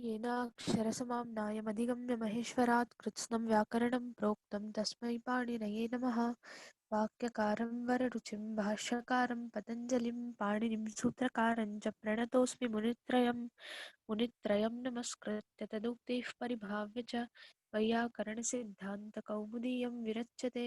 येनाक्षरसमाम्नायमधिगम्य महेश्वरात् कृत्स्नं व्याकरणं प्रोक्तं तस्मै पाणिनये नमः। वाक्यकारं वररुचिं भाष्यकारं पतञ्जलिं पाणिनिं सूत्रकारं च प्रणतोऽस्मि मुनित्रयं नमस्कृत्य तदुक्तिः परिभाव्य च वैयाकरणसिद्धान्तकौमुदीयं विरच्यते।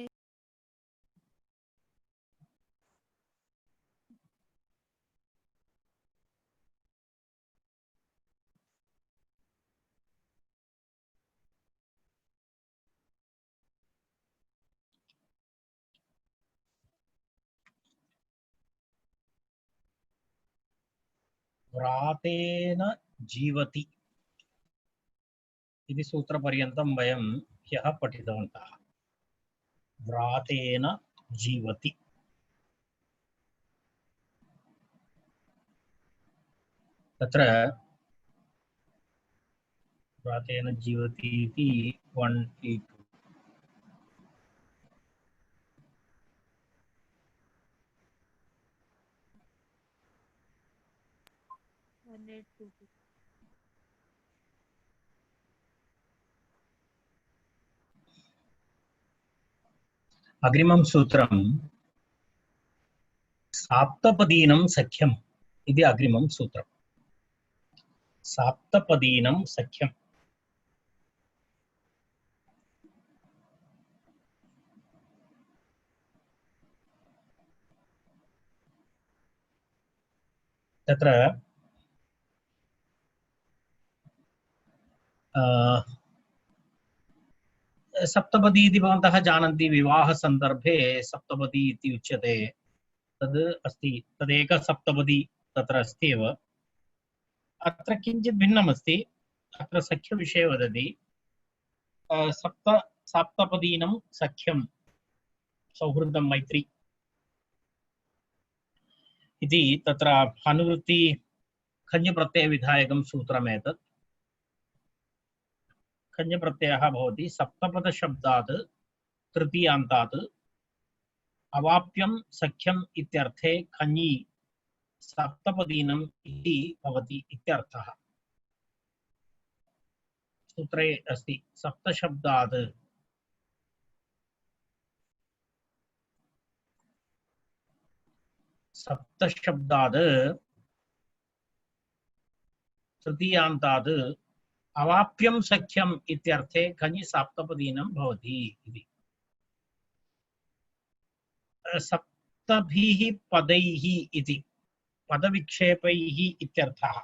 व्रातेन जीवति इति सूत्रपर्यन्तं वयं ह्यः पठितवन्तः। व्रातेन जीवति तत्र व्रातेन जीवति इति 182 अग्रिमं सूत्रं साप्तपदीनं सख्यम् इति अग्रिमं सूत्रं। साप्तपदीनं सख्यम् तत्र सप्तपदी इति भवन्तः जानन्ति। विवाहसन्दर्भे सप्तपदी इति उच्यते। तद् अस्ति, तदेकसप्तपदी तत्र अस्ति एव। अत्र किञ्चित् भिन्नमस्ति। अत्र सख्यविषये वदति सप्तपदीनं सख्यं सौहृदं मैत्री इति तत्र अनुवृत्ति खञ्जप्रत्ययविधायकं सूत्रमेतत्। खञ्जप्रत्ययः भवति सप्तपदशब्दात् तृतीयान्तात् अवाप्यं सख्यम् इत्यर्थे खञि सप्तपदीनम् इति भवति इत्यर्थः। सूत्रे अस्ति सप्तशब्दात् तृतीयान्तात् अवाप्यं सख्यम् इत्यर्थे खञि सप्तपदीनं भवति इति। सप्तभिः पदैः इति पदविक्षेपैः इत्यर्थः।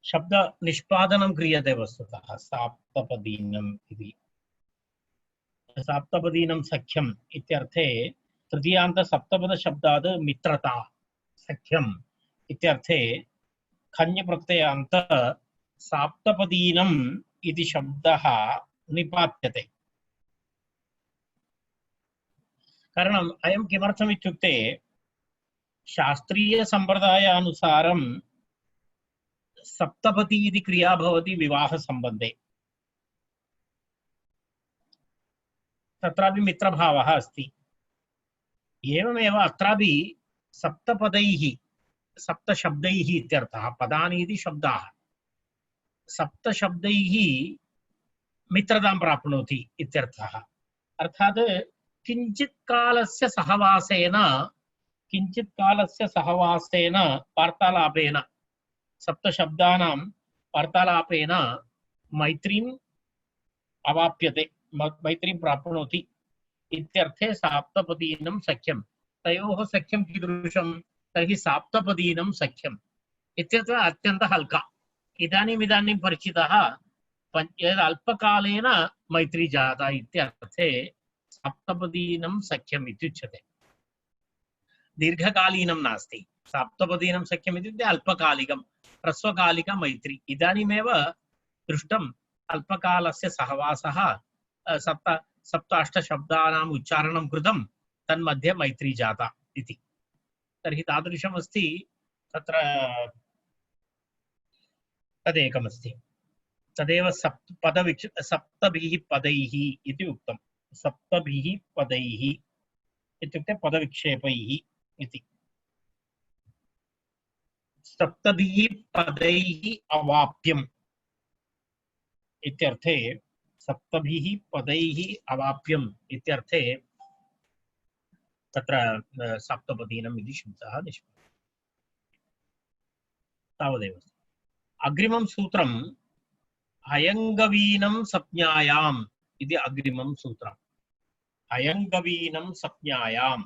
शब्द निष्पादनं क्रियते वस्तुतः सप्तपदीनम् इति। सप्तपदीनं सख्यम् इत्यर्थे तृतीयान्त सप्तपद शब्दात् मित्रता सख्यम् इत्यर्थे खञ् प्रत्ययान्त सप्तपदीनम् इति शब्दः निपात्यते। कारणम् अयं किमर्थम् इत्युक्ते शास्त्रीय संप्रदायानुसारं सप्तपदी इति क्रिया भवति विवाह संबंधे। तत्रापि मित्रभावः अस्ति। एवमेव अत्रापि सप्तपदैः सप्तशब्दैः इत्यर्थः। पदानि इति शब्दाः। सप्तशब्दैः मित्रतां प्राप्नोति इत्यर्थः। अर्थात् किञ्चित् कालस्य सहवासेन वार्तालापेन सप्तशब्दानां वार्तालापेन मैत्रीम् अवाप्यते, मैत्रीं प्राप्नोति इत्यर्थे सप्तपदीनं सख्यं। तयोः सख्यं कीदृशं तर्हि सप्तपदीनं सख्यम् इत्यत्र अत्यन्तः हल्का। इदानीं परिचितः अल्पकालेन मैत्री जाता इत्यर्थे सप्तपदीनं सख्यम् इत्युच्यते। दीर्घकालीनं नास्ति। सप्तपदीनं सख्यम् इत्युक्ते अल्पकालिकं ह्रस्वकालिक मैत्री। इदानीमेव दृष्टम् अल्पकालस्य सहवासः सप्त अष्टशब्दानाम् उच्चारणं कृतं तन्मध्ये मैत्री जाता इति। तर्हि तादृशमस्ति तत्र तदेकमस्ति। तदेव सप्तभिः पदैः इति उक्तं। सप्तभिः पदैः इत्युक्ते पदविक्षेपैः इति। सप्तभिः पदैः अवाप्यम् इत्यर्थे सप्तभिः पदैः अवाप्यम् इत्यर्थे तत्र सप्तपदीनम् इति शब्दः निष्पन्नः। तावदेव। अग्रिमं सूत्रं हयङ्गवीनं संज्ञायाम् इति अग्रिमं सूत्रम्। हयङ्गवीनं संज्ञायाम्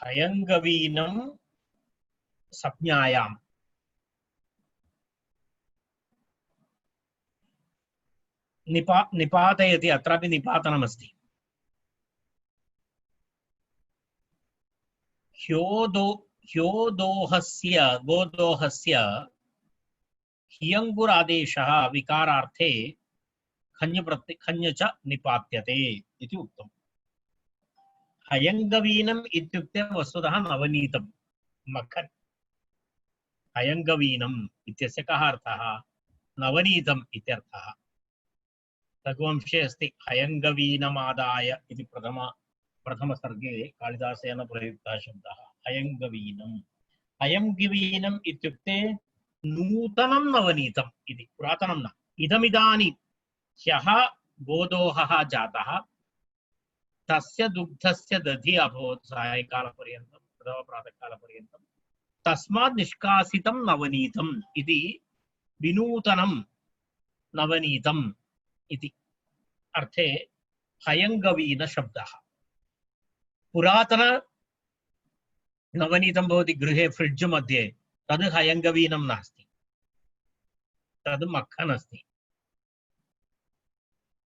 हयङ्गवीनं संज्ञायाम् निपातयति। अत्रापि निपातनमस्ति। ह्योदोहस्य गोदोहस्य हियङ्गुरादेशः विकारार्थे खञ् च निपात्यते इति उक्तम्। हयङ्गवीनम् इत्युक्ते वस्तुतः नवनीतं मखन्। हयङ्गवीनम् इत्यस्य कः अर्थः? नवनीतम् इत्यर्थः। रघुवंशे अस्ति हयङ्गवीनमादाय इति प्रथमसर्गे कालिदासेन प्रयुक्तः शब्दः हयङ्गवीनम्। हयङ्गवीनम् इत्युक्ते नूतनं नवनीतम् इति, पुरातनं न। इदमिदानीं ह्यः गोदोहः जातः, तस्य दुग्धस्य दधि अभवत् सायङ्कालपर्यन्तं अथवा प्रातःकालपर्यन्तं, तस्मात् निष्कासितं नवनीतम् इति विनूतनं नवनीतम् इति अर्थे हयङ्गवीन शब्दः। पुरातन नवनीतं भवति गृहे फ्रिड्ज् मध्ये, तद् हयङ्गवीनं नास्ति, तद् मक्खन् अस्ति।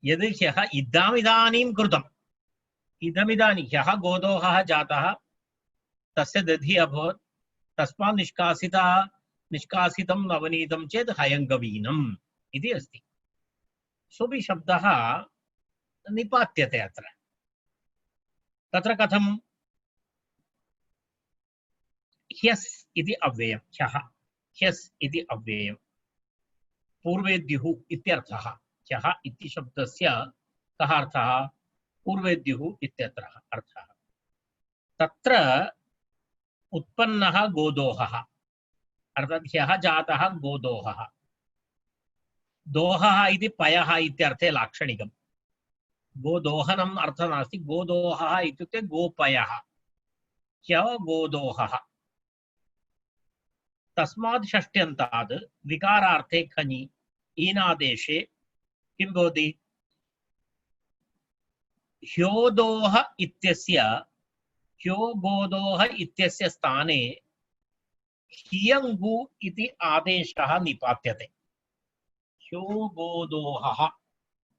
यद् ह्यः इदमिदानीं कृतम्, इदमिदानीं ह्यः गोदोहः जातः, तस्य दधि अभवत्, तस्मात् निष्कासितं नवनीतं चेत् हयङ्गवीनम् इति अस्ति। सोऽपि शब्दः निपात्यते अत्र। तत्र कथं? ह्यस् इति अव्ययं, ह्यः ह्यस् इति अव्ययं पूर्वेद्युः इत्यर्थः। ह्यः इति शब्दस्य कः अर्थः? पूर्वेद्युः इत्यत्र अर्थः। तत्र उत्पन्नः गोदोहः, अर्थात् ह्यः जातः गोदोहः। दोहः इति पयः इत्यर्थे लाक्षणिकम्। गोदोहनम् अर्थः नास्ति, गोदोहः इत्युक्ते गोपयः। ह्यः गोदोहः। तस्मात् षष्ट्यन्तात् विकारार्थे खञि ईनादेशे किं भवति? ह्योदोह इत्यस्य ह्योगोदोह इत्यस्य स्थाने हियङ्गु इति आदेशः निपात्यते।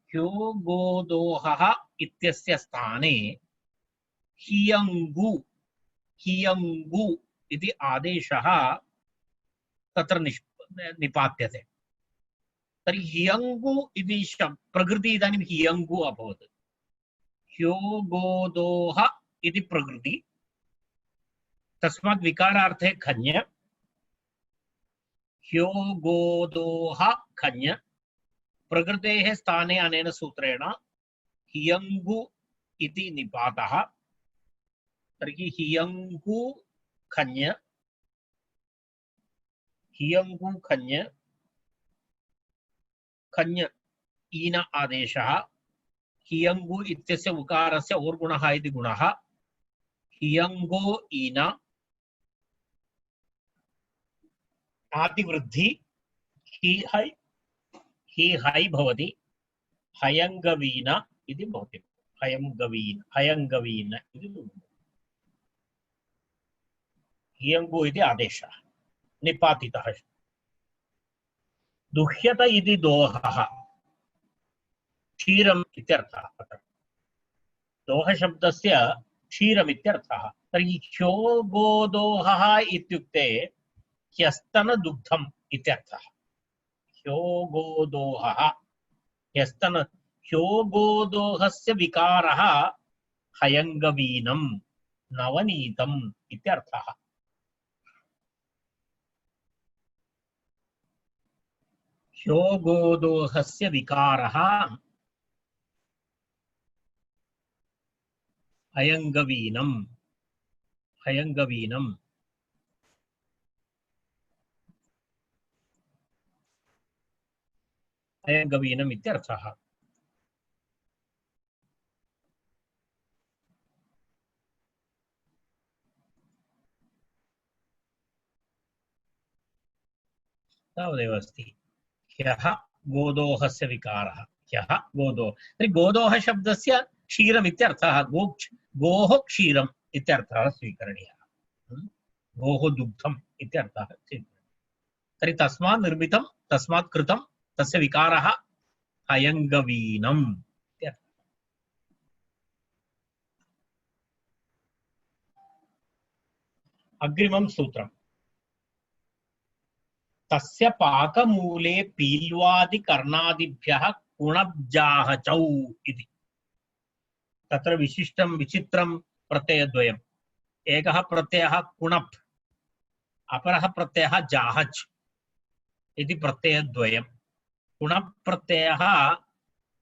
ह्योगोदोहः इत्यस्य स्थाने हियङ्गु इति आदेशः तत्र निपात्यते। तर्हि हियङ्गु इति प्रकृति इदानीं हियङ्गु अभवत्। ह्योगोदोह इति प्रकृति, तस्मात् विकारार्थे खञ्, ह्योगोदोह खञ्, प्रकृतेः स्थाने अनेन सूत्रेण हियङ्गु इति निपातः। तर्हि हियङ्गु खञ् खञ् ईन आदेशः। हियङ्गु इत्यस्य उकारस्य ओर्गुणः इति गुणः। हियङ्गो ईन आदिवृद्धि हि है भवति, हयङ्गवीन इति भवति। हयङ्गवीन इति हियङ्गु इति आदेशः निपातितः। दुह्यत इति दोहः क्षीरम् इत्यर्थः। दोहशब्दस्य क्षीरम् इत्यर्थः। तर्हि ह्योगोदोहः इत्युक्ते ह्यस्तनदुग्धम् इत्यर्थः। ह्योगोदोहः ह्योगोदोहस्य विकारः हयङ्गवीनम् नवनीतम् इत्यर्थः। ह्योगोदोहस्य विकारः अयंगवीनम अयंगवीनम अयंगवीनम इत्यर्थः। तावदेव अस्ति। ह्यः गोदोहस्य विकारः। ह्यः गोदोः तर्हि गोदोः शब्दस्य क्षीरम् इत्यर्थः। गोः क्षीरम् इत्यर्थः स्वीकरणीयः। गोः दुग्धम् इत्यर्थः स्वीकरणीयः। तर्हि तस्मात् निर्मितं तस्मात् कृतं तस्य विकारः अयंगवीनम् इत्यर्थः। अग्रिमं सूत्रम् तस्य पाकमूले पील्वादि कर्णादिभ्यः कुणब्जाहचौ इति। तत्र विशिष्टं विचित्रं प्रत्ययद्वयम्। एकः प्रत्ययः कुणप्, अपरः प्रत्ययः जाहच् इति प्रत्ययद्वयम्। कुणप् प्रत्ययः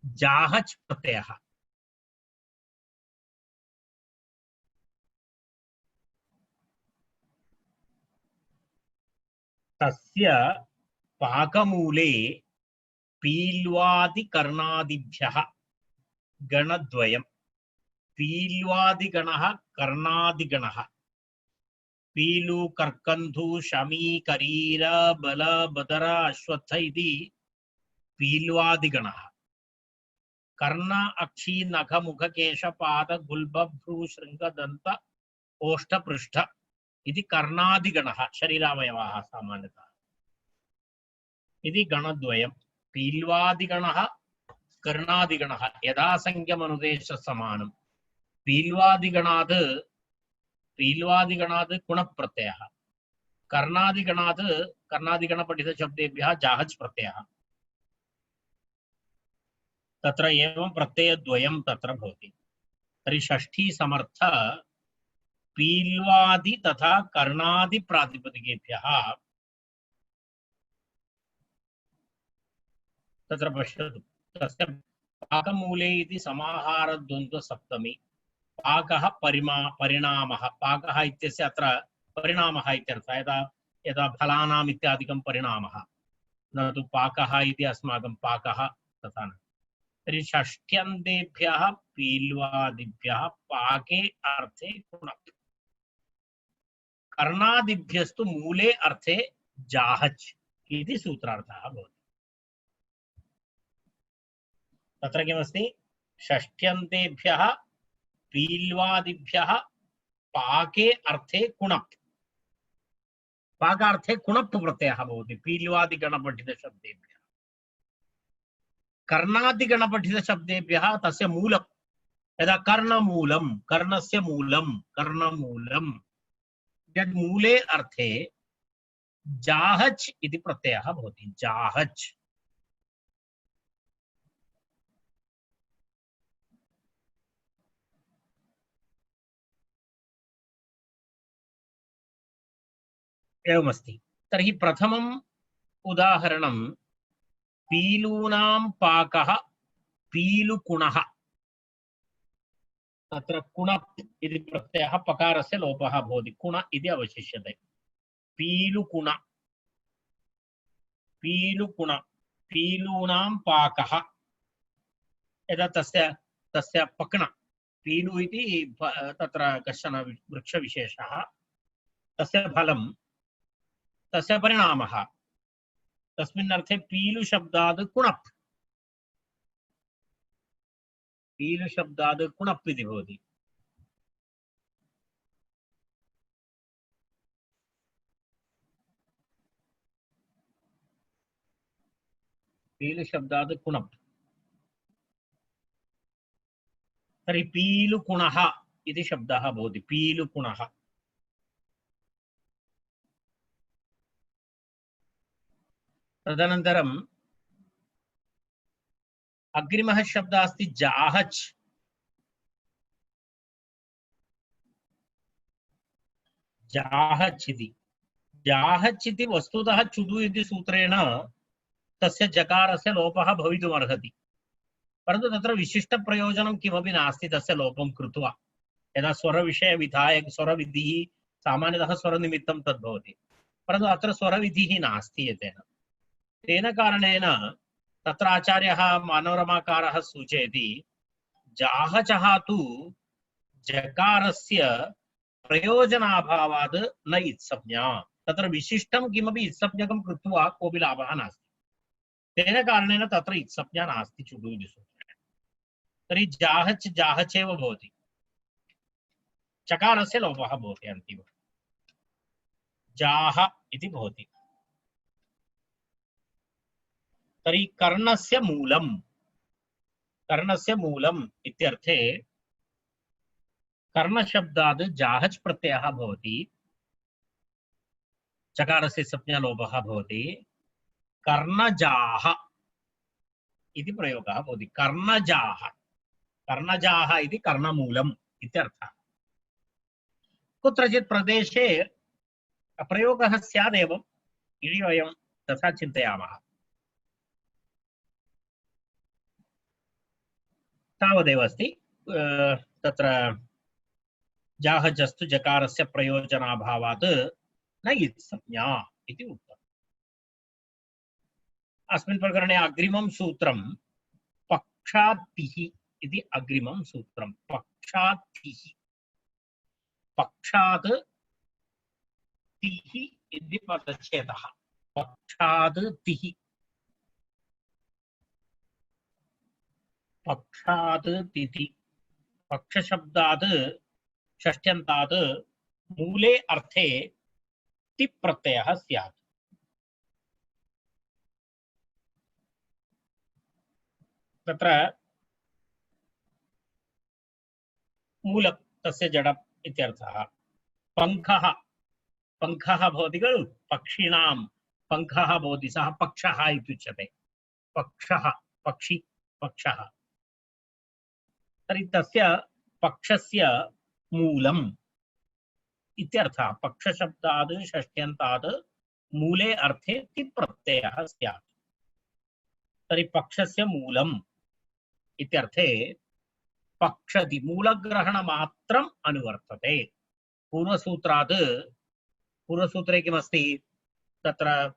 जाहच् प्रत्ययः। तस्य पाकमूले पील्वादि कर्णादिभ्यः गणद्वयम्। पील्वादिगणः कर्णादिगणः। पीलु कर्कन्धु शमी करीर बल बदर अश्वत्थ इति पील्वादिगणः। कर्ण अक्षी नख मुख केश पाद गुल्ब भ्रू शृंग दंत ओष्ठ पृष्ठ इति कर्णादिगणः। शरीरावयवाः सामान्यतः इति गणद्वयम्। पील्वादिगणः कर्णादिगणः यथासंख्यमनुदेशसमानम्। पील्वादिगणात् कुणप्रत्ययः। कर्णादिगणात् कर्णादिगणपठितशब्देभ्यः जाहच् प्रत्ययः। तत्र एवं प्रत्ययद्वयं तत्र भवति। तर्हि षष्ठी समर्थ पील्वादि तथा कर्णादि प्रातिपदिकेभ्यः तत्र पश्यतु। तस्य पाकमूले इति समाहारद्वन्द्वसप्तमी। पाकः परिणामः। पाकः इत्यस्य अत्र परिणामः इत्यर्थः। यदा फलानाम् इत्यादिकं परिणामः, न तु पाकः इति अस्माकं पाकः तथा न। तर्हि षष्ठ्यन्तेभ्यः पील्वादिभ्यः पाके अर्थे कुणप्। कर्णादिभ्यस्तु मूले अर्थे जाहच् इति सूत्रार्थः भवति। तत्र किमस्ति? षष्ठ्यन्तेभ्यः पील्वादिभ्यः पाके अर्थे कुणप्। पाकार्थे कुणप् प्रत्ययः भवति पील्वादिगणपठितशब्देभ्यः। कर्णादिगणपठितशब्देभ्यः तस्य मूलं। यदा कर्णमूलं, कर्णस्य मूलं, कर्णमूलं यद् मूले अर्थे जाहच् इति प्रत्ययः भवति। जाहच्। एवमस्ति। तर्हि प्रथमम् उदाहरणं पीलूनां पाकः पीलुकुणः। तत्र कुणप् इति प्रत्ययः पकारस्य लोपः भवति, कुण इति अवशिष्यते। पीलुकुण पीलुकुण पीलूनां पाकः। यदा तस्य पक्न पीलु इति तत्र कश्चन वृक्षविशेषः, तस्य फलं, तस्य परिणामः, तस्मिन् अर्थे पीलु शब्दात् कुणप्। पीलु शब्दात् कुणप् इति भवति। पीलु शब्दात् कुणप्। तर्हि पीलुकुणः इति शब्दः भवति। पीलुकुणः। तदनन्तरम् अग्रिमः शब्दः अस्ति जाहच्। जाहच् इति। जाहच् इति वस्तुतः चुदु इति सूत्रेण तस्य जकारस्य लोपः भवितुमर्हति, परन्तु तत्र विशिष्टप्रयोजनं किमपि नास्ति तस्य लोपं कृत्वा। यदा स्वरविषयविधायक स्वरविधिः सामान्यतः स्वरनिमित्तं तद्भवति, परन्तु अत्र स्वरविधिः नास्ति एतेन। तेन कारणेन तत्र आचार्यः मनोरमाकारः सूचयति जाहचः तु जकारस्य प्रयोजनाभावात् न इत्संज्ञा। तत्र विशिष्टं किमपि इत्संज्ञकं कृत्वा कोऽपि लाभः नास्ति। तेन कारणेन तत्र इत्संज्ञा नास्ति चुडु इति सूत्रे। तर्हि जाहच् जाहचेव भवति, चकारस्य लोपः भवति अन्तिमः, जाह इति भवति। तर्हि कर्णस्य मूलम् इत्यर्थे कर्णशब्दात् जाहच् प्रत्ययः भवति, चकारस्य संज्ञालोपः भवति, कर्णजाः इति प्रयोगः भवति। कर्णजाः इति कर्णमूलम् इत्यर्थः। कुत्रचित् प्रदेशे प्रयोगः स्यादेव इति वयं तथा चिन्तयामः। तावदेव अस्ति। तत्र जाहजस्तु जकारस्य प्रयोजनाभावात् न इत्संज्ञा इति उक्तम्। अस्मिन् प्रकरणे अग्रिमं सूत्रं पक्षातिः इति अग्रिमं सूत्रं। पक्षात् तिः इति पदच्छेदः। पक्षात् तिः, पक्षात् तिथि, पक्षशब्दात् षष्ट्यन्तात् मूले अर्थे ति प्रत्ययः स्यात्। तत्र मूल तस्य जडम् इत्यर्थः। पंखः भवति खलु, पक्षिणां पंखः भवति, सः पक्षः इत्युच्यते। पक्षी पक्षः। तर्हि तस्य पक्षस्य मूलम् इत्यर्थः। पक्षशब्दात् षष्ट्यन्तात् मूले अर्थे ति प्रत्ययः स्यात्। तर्हि पक्षस्य मूलम् इत्यर्थे पक्षति मूलग्रहणमात्रम् अनुवर्तते। पूर्वसूत्रे किमस्ति? तत्र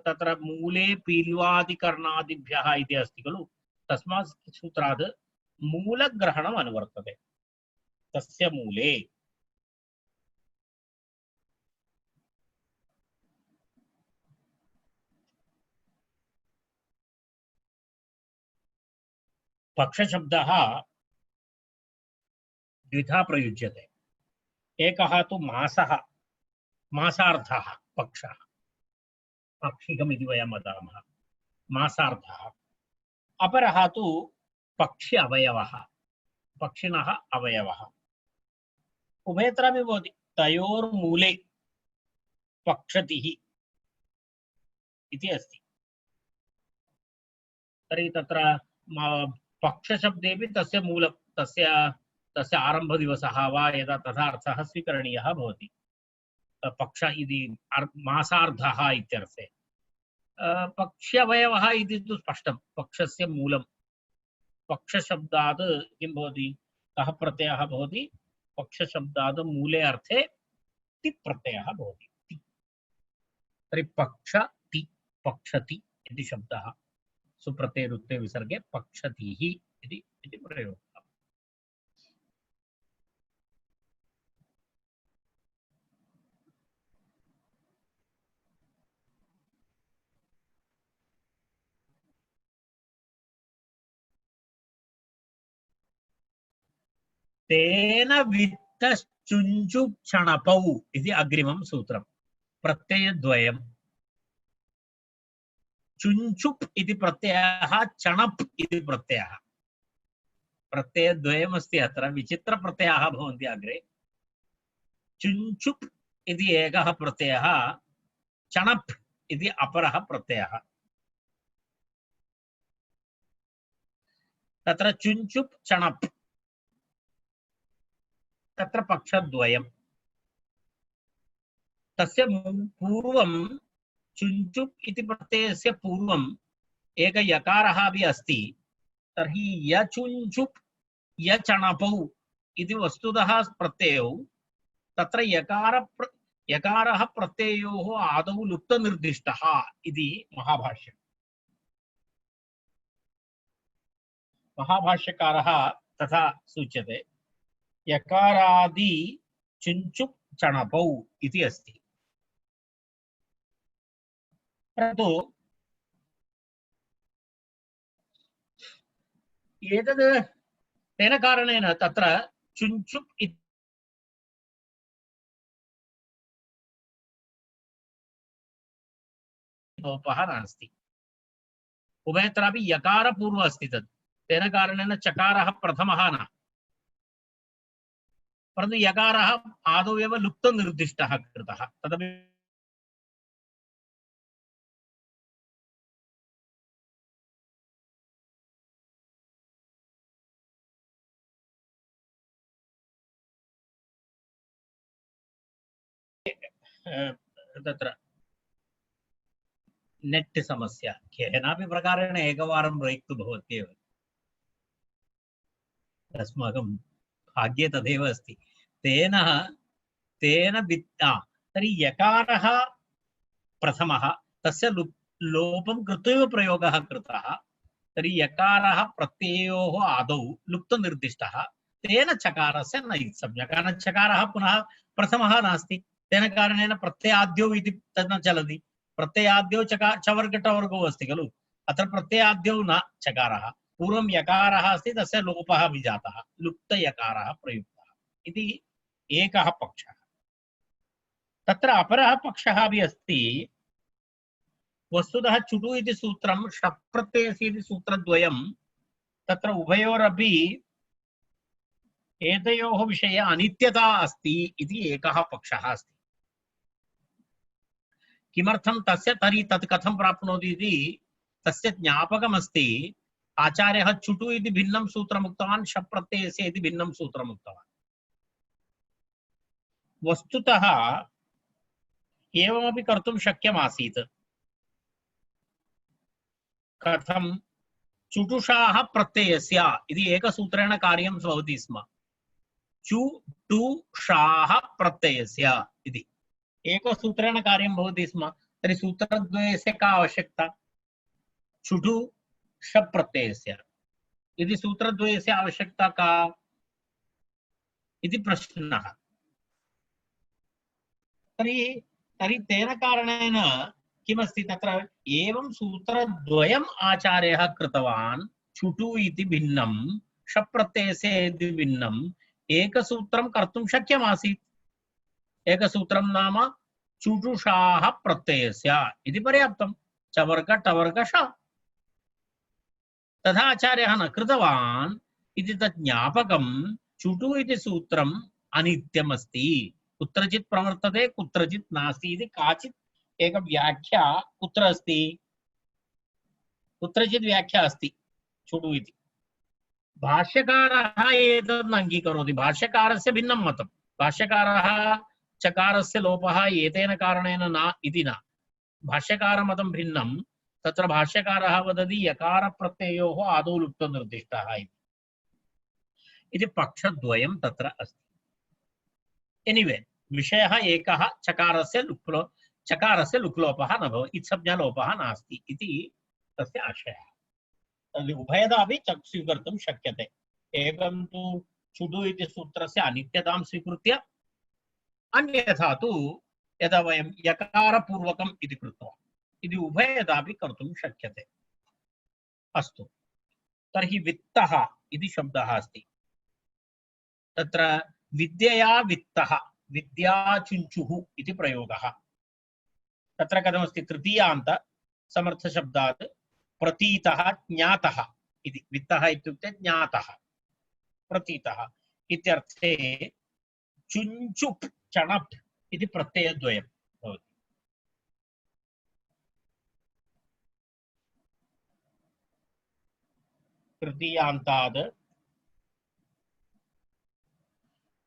तत्र मूले पील्वादिकर्णादिभ्यः इति अस्ति खलु, तस्मात् सूत्रात् मूलग्रहणम् अनुवर्तते। तस्य मूले पक्षशब्दः द्विधा प्रयुज्यते। एकः तु मासार्थः पक्षः, पाक्षिकम् इति वयं वदामः, मासार्थः। अपरः तु पक्षि अवयवः, पक्षिणः अवयवः। उभयत्रापि भवति। तयोर्मूले पक्षतिः इति अस्ति। तर्हि तत्र पक्षशब्देपि तस्य मूलं, तस्य आरम्भदिवसः वा यदा तथा अर्थः स्वीकरणीयः भवति। पक्ष इति मासार्धः इत्यर्थे। पक्ष्यवयवः इति तु स्पष्टं। पक्षस्य मूलं, पक्षशब्दात् किं भवति, कः प्रत्ययः भवति? पक्षशब्दात् मूले अर्थे ति प्रत्ययः भवति। तर्हि पक्षति, पक्षति इति शब्दः सुप्रत्ययरुक्ते विसर्गे पक्षतिः इति प्रयोगः। तेन वित्तश्चुञ्चुक्षणपौ इति अग्रिमं सूत्रं। प्रत्ययद्वयं। चुञ्चुप् इति प्रत्ययः, चणप् इति प्रत्ययः। प्रत्ययद्वयमस्ति अत्र। विचित्रप्रत्ययाः भवन्ति अग्रे। चुञ्चुप् इति एकः प्रत्ययः, चणप् इति अपरः प्रत्ययः। तत्र चुञ्चुप् चणप्, तत्र पक्षद्वयं। तस्य पूर्वं चुञ्चुप् इति प्रत्ययस्य पूर्वम् एक यकारः अपि अस्ति। तर्हि यचुञ्चुप् यचणपौ इति वस्तुतः प्रत्ययौ तत्र यकारः प्रत्ययोः आदौ लुप्तनिर्दिष्टः इति महाभाष्यम्। महाभाष्यकारः तथा सूच्यते, यकारादि चुञ्चुप् चणपौ इति अस्ति। परन्तु एतद् तेन कारणेन तत्र चुञ्चुप् इति लोपः नास्ति। उभयत्रापि यकारपूर्वः अस्ति तत्, तेन कारणेन चकारः प्रथमः न, परन्तु यकारः आदौ एव लुप्तनिर्दिष्टः कृतः। तदपि तत्र नेट् समस्या केनापि प्रकारेण एकवारं ब्रेक् तु भवत्येव, अस्माकं भाग्ये तदेव अस्ति। तेन तर्हि यकारः प्रथमः, तस्य लोपं कृत्वा एव प्रयोगः कृतः। तर्हि यकारः प्रत्ययोः आदौ लुप्तनिर्दिष्टः, तेन चकारस्य न इत्संज्ञा, कारण चकारः पुनः प्रथमः नास्ति, तेन कारणेन प्रत्ययाद्यौ इति तद् न चलति। प्रत्ययाद्यौ चवर्ग टवर्गौ अस्ति खलु, अत्र प्रत्ययाद्यौ न चकारः, पूर्वं यकारः अस्ति, तस्य लोपः विजातः, लुप्तयकारः प्रयुक्तः इति एकः पक्षः। तत्र अपरः पक्षः अपि अस्ति। वस्तुतः चुटु इति सूत्रं षप्रत्ययस्य इति सूत्रद्वयं, तत्र उभयोरपि एतयोः विषये अनित्यता अस्ति इति एकः पक्षः अस्ति। किमर्थं तस्य तर्हि तत् कथं प्राप्नोति इति तस्य ज्ञापकमस्ति। आचार्यः चुटु इति भिन्नं सूत्रम् उक्तवान्, शप्रत्ययस्य इति भिन्नं सूत्रम् उक्तवान्। वस्तुतः एवमपि कर्तुं शक्यमासीत्। कथं? चुटुषाः प्रत्ययस्य इति एकसूत्रेण कार्यं भवति स्म। चु टु षाः प्रत्ययस्य इति एकसूत्रेण कार्यं भवति स्म। तर्हि सूत्रद्वयस्य का आवश्यकता? चुटु ष प्रत्ययस्य इति सूत्रद्वयस्य आवश्यकता का इति प्रश्नः। तर्हि तेन कारणेन किमस्ति, तत्र एवं सूत्रद्वयम् आचार्यः कृतवान्। चुटु इति भिन्नं, शप्रत्ययस्य इति भिन्नं, एकसूत्रं कर्तुं शक्यमासीत्। एकसूत्रं नाम चुटुषाः प्रत्ययस्य इति पर्याप्तं, चवर्ग टवर्ग ष। तथा आचार्यः न कृतवान् इति तत् ज्ञापकं। चुटु इति सूत्रम् अनित्यमस्ति, कुत्रचित् प्रवर्तते कुत्रचित् नास्ति इति काचित् एक व्याख्या कुत्र अस्ति? कुत्रचित् व्याख्या अस्ति चुटु इति। भाष्यकारः एतत् न अङ्गीकरोति, भाष्यकारस्य भिन्नं मतं। भाष्यकारः चकारस्य लोपः एतेन कारणेन न इति न, भाष्यकारमतं भिन्नं। तत्र भाष्यकारः वदति यकारप्रत्ययोः आदौ लुप्तनिर्दिष्टः इति पक्षद्वयं तत्र अस्ति। एनिवे, विषयः एकः, चकारस्य लुक्लोपः न भवति, इत्संज्ञालोपः नास्ति इति तस्य आशयः। तर्हि उभयदापि स्वीकर्तुं शक्यते। एकं तु चुडु इति सूत्रस्य अनित्यतां स्वीकृत्य, अन्यथा तु यदा वयं यकारपूर्वकम् इति कृत्वा, इति उभयदापि कर्तुं शक्यते। अस्तु, तर्हि वित्तः इति शब्दः अस्ति। तत्र विद्यया वित्तः, विद्याचुञ्चुः इति प्रयोगः। तत्र कथमस्ति? तृतीयान्त समर्थशब्दात् प्रतीतः ज्ञातः इति। वित्तः इत्युक्ते ज्ञातः, प्रतीतः इत्यर्थे चुञ्चुप् चणप् इति प्रत्ययद्वयं भवति। तृतीयान्ताद्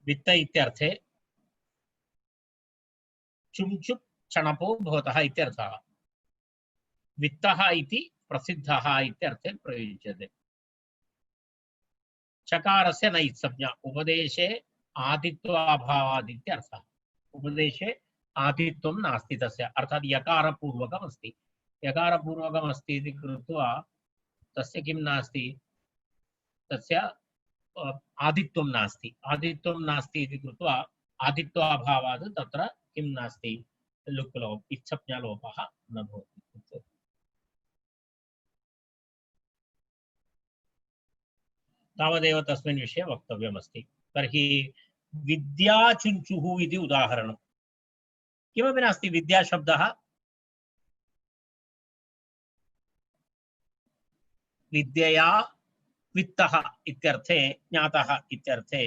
वित्त इत्यर्थे चुञ्चुप् चणपो भवतः इत्यर्थः। वित्तः इति प्रसिद्धः इत्यर्थे प्रयुज्यते। चकारस्य न इत्संज्ञा उपदेशे आदित्वाभावादित्यर्थः उपदेशे आदित्वं नास्ति तस्य अर्थात् यकारपूर्वकमस्ति यकारपूर्वकमस्ति इति कृत्वा तस्य किं नास्ति तस्य आदित्वं नास्ति इति कृत्वा आदित्वाभावात् तत्र किं नास्ति लुक्लोप इत्संज्ञालोपः न भवति तावदेव तस्मिन् विषये वक्तव्यमस्ति तर्हि विद्याचुञ्चुः इति उदाहरणं किमपि नास्ति विद्याशब्दः विद्यया वित्तः इत्यर्थे ज्ञातः इत्यर्थे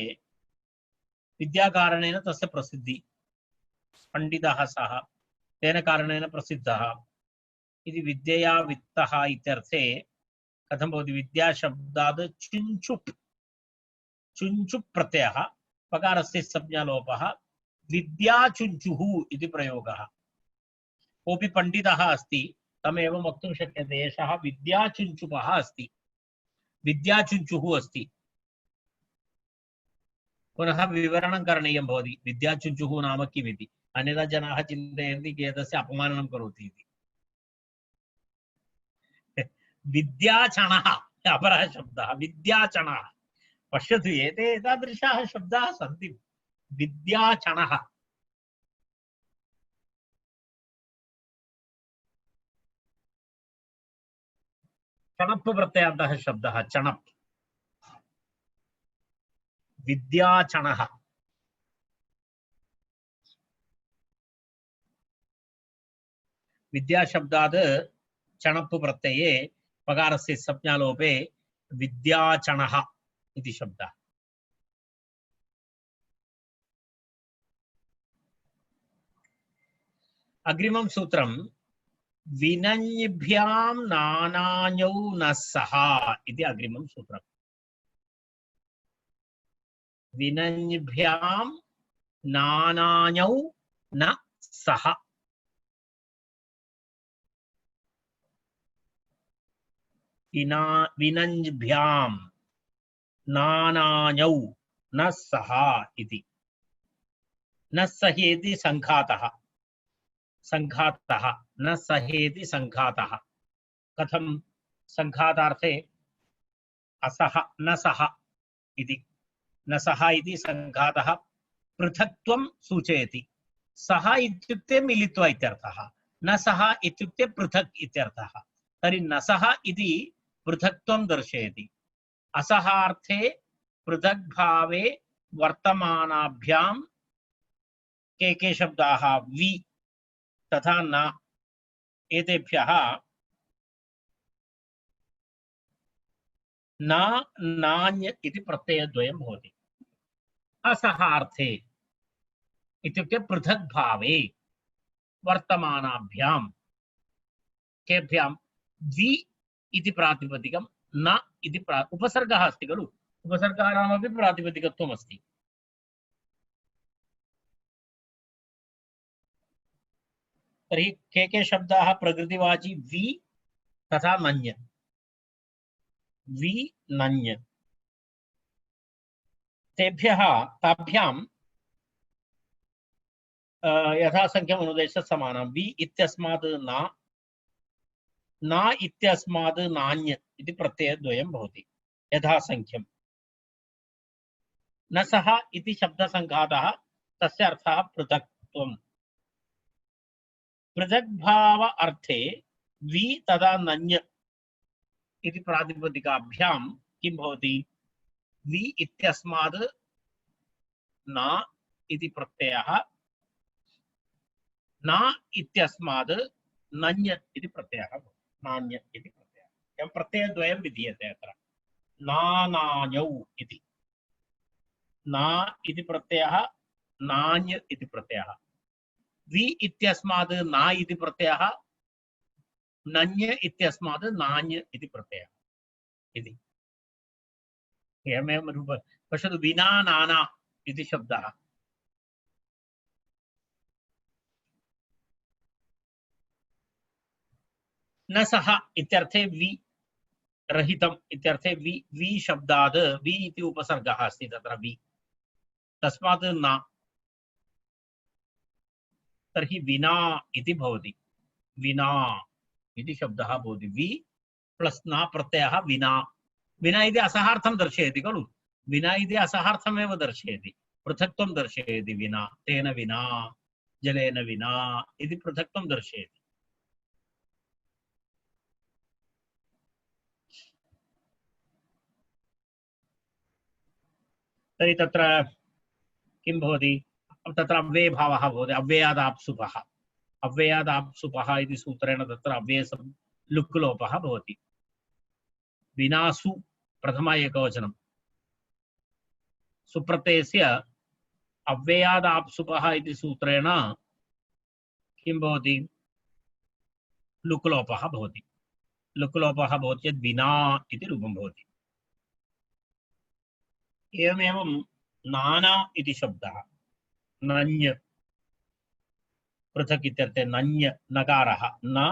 विद्याकारणेन तस्य प्रसिद्धि पंडितः सः तेन कारणेन प्रसिद्धः इति विद्यया वित्तः इत्यर्थे कथं भवति विद्याशब्दात् चुञ्चुप् प्रत्ययः पकारस्य संज्ञालोपः विद्याचुञ्चुः इति प्रयोगः कोऽपि पण्डितः अस्ति तमेव वक्तुं शक्यते एषः विद्याचुञ्चुपः अस्ति विद्याचुञ्चुः अस्ति पुनः विवरणं करणीयं भवति विद्याचुञ्चुः नाम किमिति अन्यथा जनाः चिन्तयन्ति एतस्य अपमाननं करोति इति विद्याचणः अपरः शब्दः विद्याचणः पश्यतु एते एतादृशाः शब्दाः सन्ति विद्याचणः चणप् प्रत्ययान्तः शब्दः चणप् विद्याचणः विद्याशब्दात् चणप् प्रत्यये पकारस्य संज्ञालोपे विद्याचणः इति शब्दः अग्रिमं सूत्रं विनञ्भ्यां नानाञौ न सः इति अग्रिमं सूत्रम् विनञ्भ्यां नानाञौ न सः विनञ्भ्यां नानाञौ न सः इति न सहेति संघातः न सहेति संघातः कथं संघातार्थे असह न सह इति न सह इति संघातः पृथक्त्वं सूचयति सह इत्युक्ते मिलित्वा इत्यर्थः न सह इत्युक्ते पृथक् इत्यर्थः तर्हि न सह इति पृथक्त्वं दर्शयति असहार्थे पृथक् भावे वर्तमानाभ्यां के शब्दाः वि तथा न एतेभ्यः न नान्य इति प्रत्ययद्वयं भवति असहार्थे इत्युक्ते पृथक् भावे वर्तमानाभ्यां केभ्यां वि इति प्रातिपदिकं न इति उपसर्गः अस्ति खलु उपसर्गाणामपि प्रातिपदिकत्वम् अस्ति तर्हि के शब्दाः प्रकृतिवाची वि तथा नञ् वि नञ् तेभ्यः ताभ्यां यथासङ्ख्यम् अनुदेशः समानं वि इत्यस्मात् न इत्यस्मात् नान्य इति प्रत्ययद्वयं भवति यथासङ्ख्यं न सः इति शब्दसङ्घातः तस्य अर्थः पृथक्त्वम् पृथग्भाव अर्थे वि तथा नञ् इति प्रातिपदिकाभ्यां किं भवति वि इत्यस्मात् न इति प्रत्ययः न इत्यस्मात् नञ् इति प्रत्ययः नान्य इति प्रत्ययः एवं प्रत्ययद्वयं विधीयते अत्र नानाञौ इति न इति प्रत्ययः नान्य इति प्रत्ययः वि इत्यस्मात् न इति प्रत्ययः नञ् इत्यस्मात् नान्य इति प्रत्ययः इति एवमेव रूप पश्यतु विना नाना इति शब्दः न सः इत्यर्थे वि रहितम् इत्यर्थे वि वि शब्दात् वि इति उपसर्गः अस्ति तत्र वि तस्मात् न तर्हि विना इति भवति विना इति शब्दः भवति वि प्लस् न प्रत्ययः विना विना इति असहार्थं दर्शयति खलु विना इति असहार्थमेव दर्शयति पृथक्त्वं दर्शयति विना तेन विना जलेन विना इति पृथक्त्वं दर्शयति तर्हि तत्र किं भवति तत्र अव्ययभावः भवति अव्ययादाप्सुपः अव्ययादाप्सुपः इति सूत्रेण तत्र अव्ययसं लुक् लोपः भवति विनासु प्रथम एकवचनं सुप्रत्ययस्य अव्ययादाप्सुपः इति सूत्रेण किं भवति लुक् लोपः भवति लुक् लोपः भवति चेत् विना इति रूपं भवति एवमेवं नाना इति शब्दः नञ् पृथक् इत्यर्थे नञ् नकारः न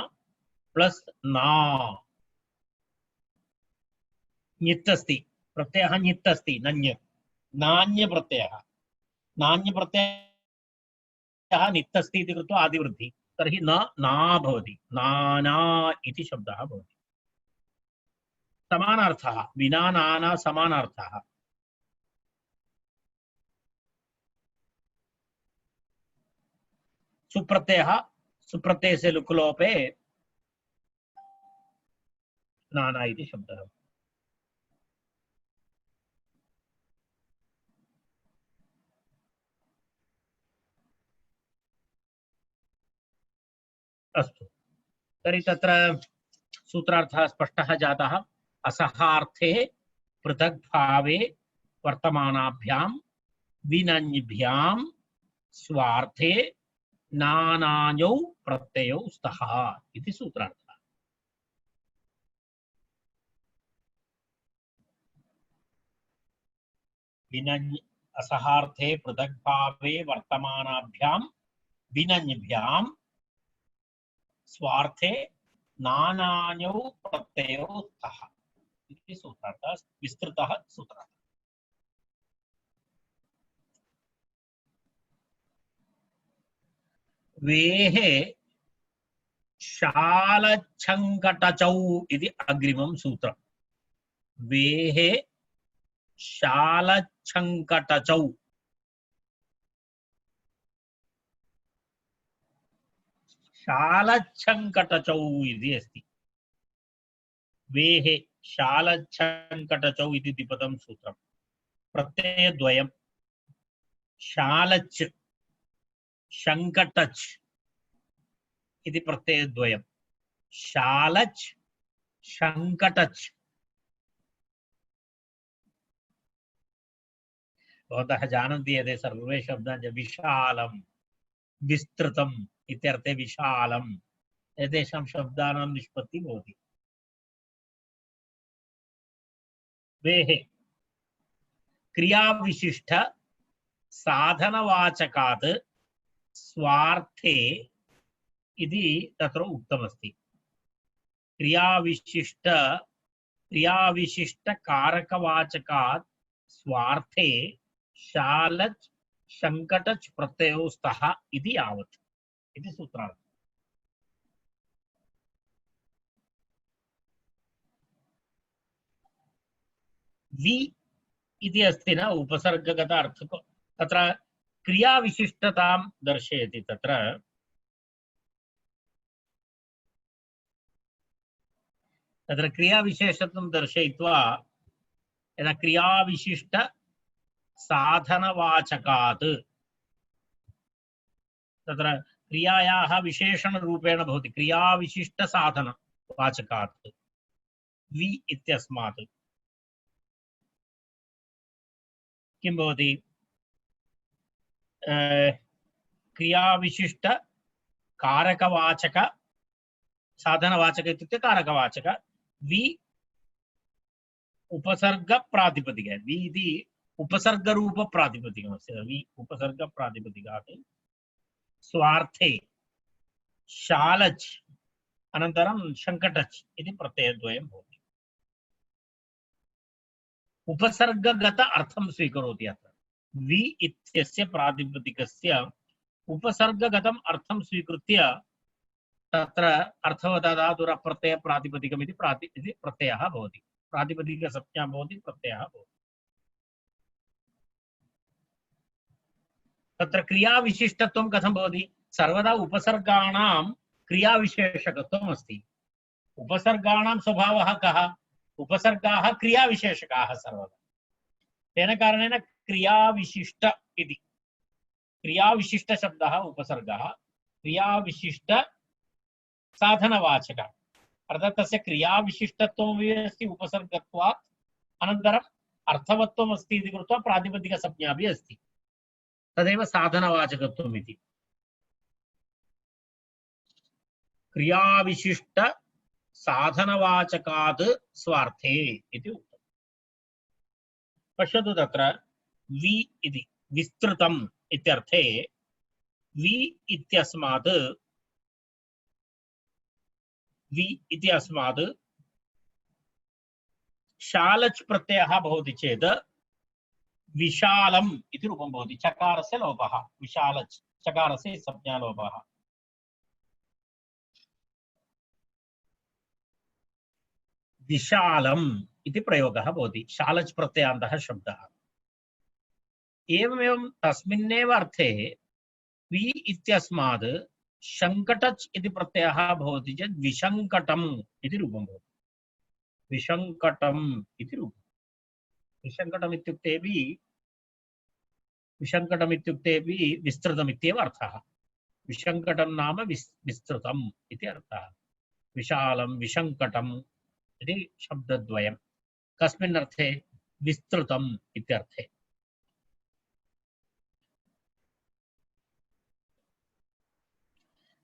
प्लस् ना ञित् अस्ति प्रत्ययः ञित् अस्ति नञ् नान्य प्रत्ययः नित् अस्ति इति कृत्वा आदिवृद्धि तर्हि न ना भवति नाना इति शब्दः भवति समानार्थः विना नाना समानार्थः सुप्रत्ययः सुप्रत्ययस्य लुक् लोपे नाना इति शब्दः अस्तु तर्हि तत्र सूत्रार्थः स्पष्टः जातः असहार्थे पृथक् भावे वर्तमानाभ्यां विनञ्भ्यां स्वार्थे नानायौ प्रत्ययौ स्तः इति सूत्रार्थः विनञ् असहार्थे पृथक् भावे वर्तमानाभ्यां विनञ्भ्यां स्वार्थे नानायौ प्रत्ययौ स्तः इति सूत्रार्थः विस्तृतः सूत्रार्थः वेः शालच्छङ्कटचौ इति अग्रिमं सूत्रम् वेः शालच्छङ्कटचौ शालच्छङ्कटचौ इति अस्ति वेः शालच्छङ्कटचौ इति द्विपदं सूत्रम् प्रत्ययद्वयं शालच् शङ्कटच् इति प्रत्ययद्वयं शालच् शङ्कटच् भवन्तः जानन्ति एते सर्वे शब्दाः विशालं विस्तृतम् इत्यर्थे विशालम् एतेषां शब्दानां निष्पत्तिः भवति वेः क्रियाविशिष्ट साधनवाचकात् स्वार्थे इति तत्र उक्तमस्ति क्रियाविशिष्टकारकवाचकात् स्वार्थे शालच् शङ्कटच् प्रत्ययौ स्तः इति यावत् इति सूत्रार्थः वि इति अस्ति न उपसर्गगत अर्थको तत्र क्रियाविशिष्टतां दर्शयति तत्र क्रियाविशेषत्वं दर्शयित्वा यदा क्रियाविशिष्ट साधनवाचकात् तत्र क्रियायाः विशेषणरूपेण भवति क्रियाविशिष्ट साधनवाचकात् वि इत्यस्मात् किं भवति क्रियाविशिष्ट कारकवाचक साधनवाचक इत्युक्ते कारकवाचक वि उपसर्ग प्रातिपदिक वि इति उपसर्ग रूप प्रातिपदिकमस्ति वि उपसर्ग प्रातिपदिकात् स्वार्थे शालच् अनन्तरं शङ्कटच् इति प्रत्ययद्वयं भवति उपसर्गगत अर्थं स्वीकरोति। अत्र वि इत्यस्य प्रातिपदिकस्य उपसर्गगतम् अर्थं स्वीकृत्य तत्र अर्थवदधातुरप्रत्यय प्रातिपदिकमिति प्रत्ययः भवति। प्रातिपदिकसंज्ञा भवति, प्रत्ययः भवति। तत्र क्रियाविशिष्टत्वं कथं भवति? सर्वदा उपसर्गाणां क्रियाविशेषकत्वम् अस्ति। उपसर्गाणां स्वभावः कः? उपसर्गाः क्रियाविशेषकाः सर्वदा। तेन कारणेन क्रियाविशिष्ट इति, क्रियाविशिष्टशब्दः उपसर्गः, क्रियाविशिष्ट साधनवाचकः, अर्थात् तस्य क्रियाविशिष्टत्वमपि अस्ति उपसर्गत्वात्, अनन्तरम् अर्थवत्वम् अस्ति इति कृत्वा प्रातिपदिकसंज्ञा अपि अस्ति। तदेव साधनवाचकत्वम् इति। क्रियाविशिष्ट साधनवाचकात् स्वार्थे इति उक्तम्। पश्यतु, तत्र वि इति विस्तृतम् इत्यर्थे वि इत्यस्मात् शालच् प्रत्ययः भवति चेत् विशालम् इति रूपं भवति। चकारस्य लोपः, विशालच् चकारस्य संज्ञालोपः। विशालम् इति प्रयोगः भवति, शालच् प्रत्ययान्तः शब्दः। एवमेवं तस्मिन्नेव अर्थे वि इत्यस्मात् शङ्कटच् इति प्रत्ययः भवति चेत् विशङ्कटम् इति रूपं भवति। विशङ्कटम् इति रूपम्। विशङ्कटम् इत्युक्तेपि विस्तृतम् इत्येव अर्थः। विशङ्कटं नाम विस्तृतम् इति अर्थः। विशालं विशङ्कटम् इति शब्दद्वयं। कस्मिन् अर्थे? विस्तृतम् इत्यर्थे।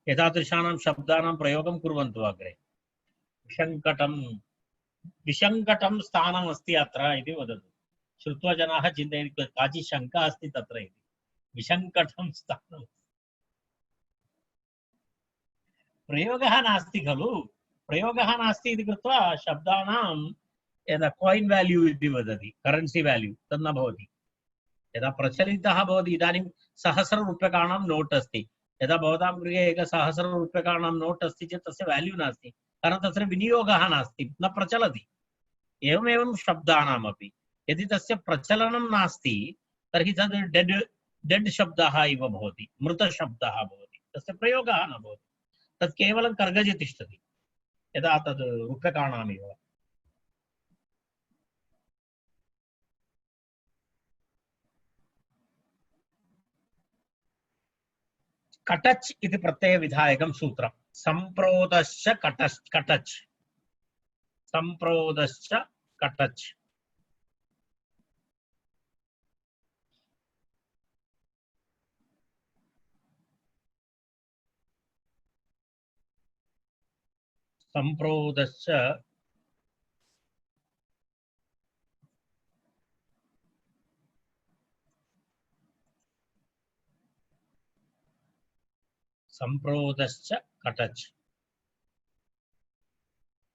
एतादृशानां शब्दानां प्रयोगं कुर्वन्तु अग्रे। विशङ्कटं स्थानमस्ति अत्र इति वदतु। श्रुत्वा जनाः चिन्तयन्ति काचित् शङ्का अस्ति तत्र इति। विशङ्कटं स्थानं प्रयोगः नास्ति खलु। प्रयोगः नास्ति इति कृत्वा शब्दानां यदा काइन् वाल्यू इति वदति, करेन्सी वाल्यू, तद् न भवति। यदा प्रचलितः भवति, इदानीं 1000 रूप्यकाणां नोट् अस्ति, यदा भवतां गृहे 1000 रूप्यकाणां नोट् अस्ति चेत् तस्य वाल्यू नास्ति, कारणं तस्य विनियोगः नास्ति, न प्रचलति। एवमेवं शब्दानामपि यदि तस्य प्रचलनं नास्ति तर्हि तद् डेड् शब्दः इव भवति, मृतशब्दः भवति, तस्य प्रयोगः न भवति। तत् केवलं कर्गजे तिष्ठति, यदा तद् रूप्यकाणामिव। कटच् इति प्रत्ययविधायकं सूत्रं। सम्प्रोदश्च कटच्, सम्प्रोदश्च कटच्। सम्प्रोदश्च कटच्।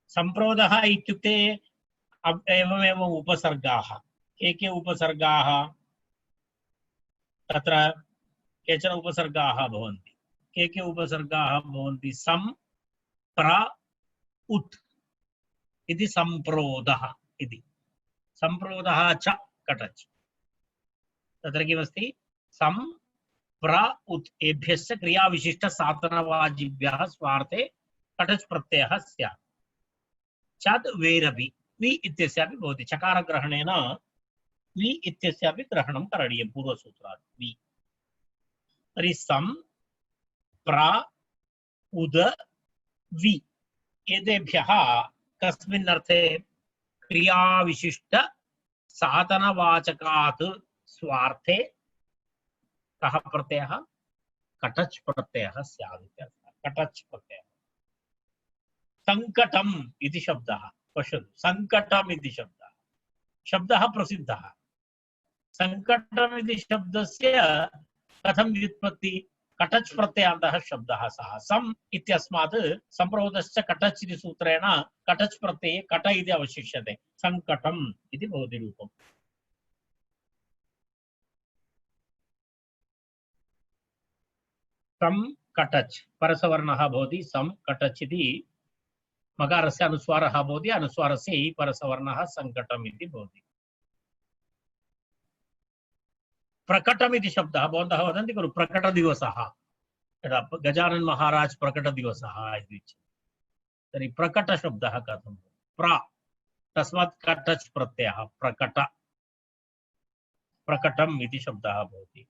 सम्प्रोदः इत्युक्ते एवमेव उपसर्गाः। के उपसर्गाः? तत्र केचन उपसर्गाः भवन्ति। के उपसर्गाः भवन्ति? सम् प्र उत् इति सम्प्रोदः इति। सम्प्रोदः च कटच्। तत्र किमस्ति? सम् प्र उत् एभ्यश्च क्रियाविशिष्ट साधनवाचिभ्यः स्वार्थे कटच् प्रत्ययः स्यात्। चद् वेरपि वि इत्यस्यापि भवति। चकारग्रहणेन वि इत्यस्यापि ग्रहणं करणीयं पूर्वसूत्रात्। वि तर्हि सम् प्र उद वि एतेभ्यः कस्मिन् अर्थे? क्रियाविशिष्ट साधनवाचकात् स्वार्थे कः प्रत्ययः? कटच् प्रत्ययः स्यात् इत्यर्थः। कटच् प्रत्ययः। सङ्कटम् इति शब्दः, पश्यतु, सङ्कटम् इति शब्दः प्रसिद्धः। सङ्कटम् इति शब्दस्य कथं व्युत्पत्ति? कटच् प्रत्ययान्तः शब्दः सः सम् इत्यस्मात् सम्प्रवृतश्च कटच् इति सूत्रेण कटच् प्रत्यये कट इति अवशिष्यते सङ्कटम् इति भवति रूपम् सम् कटच् परसवर्णः भवति सम् कटच् इति मकारस्य अनुस्वारः भवति अनुस्वारस्य इ परसवर्णः सङ्कटम् इति भवति प्रकटम् इति शब्दः भवन्तः वदन्ति खलु प्रकटदिवसः यदा गजानन महाराज प्रकटदिवसः इति उच्यते तर्हि प्रकटशब्दः कथं तस्मात् कटच् प्रत्ययः प्रकटम् इति शब्दः भवति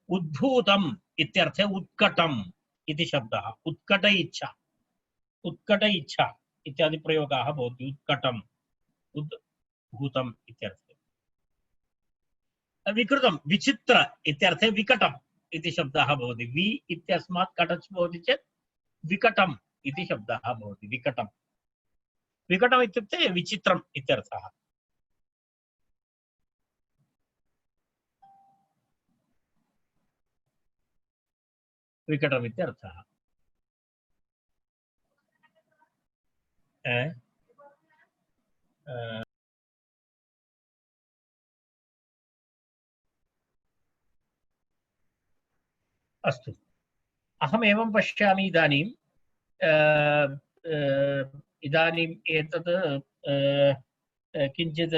उद्भूतम् इत्यर्थे उत्कटम् इति शब्दः उत्कट इच्छा इत्यादि प्रयोगाः भवन्ति उत्कटम् उद्भूतम् इत्यर्थे विकृतं विचित्र इत्यर्थे विकटम् इति शब्दः भवति वि इत्यस्मात् कटच् भवति चेत् विकटम् इति शब्दः भवति विकटम् विकटम् इत्युक्ते विचित्रम् इत्यर्थः विकटम् इत्यर्थः अस्तु अहम् एवं पश्यामि इदानीं इदानीम् एतत् किञ्चित्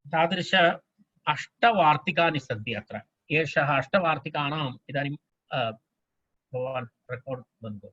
तादृश अष्टवार्तिकानि सन्ति अत्र एषः अष्टवार्तिकानाम् इदानीं भवान् रेकार्ड् बन्धु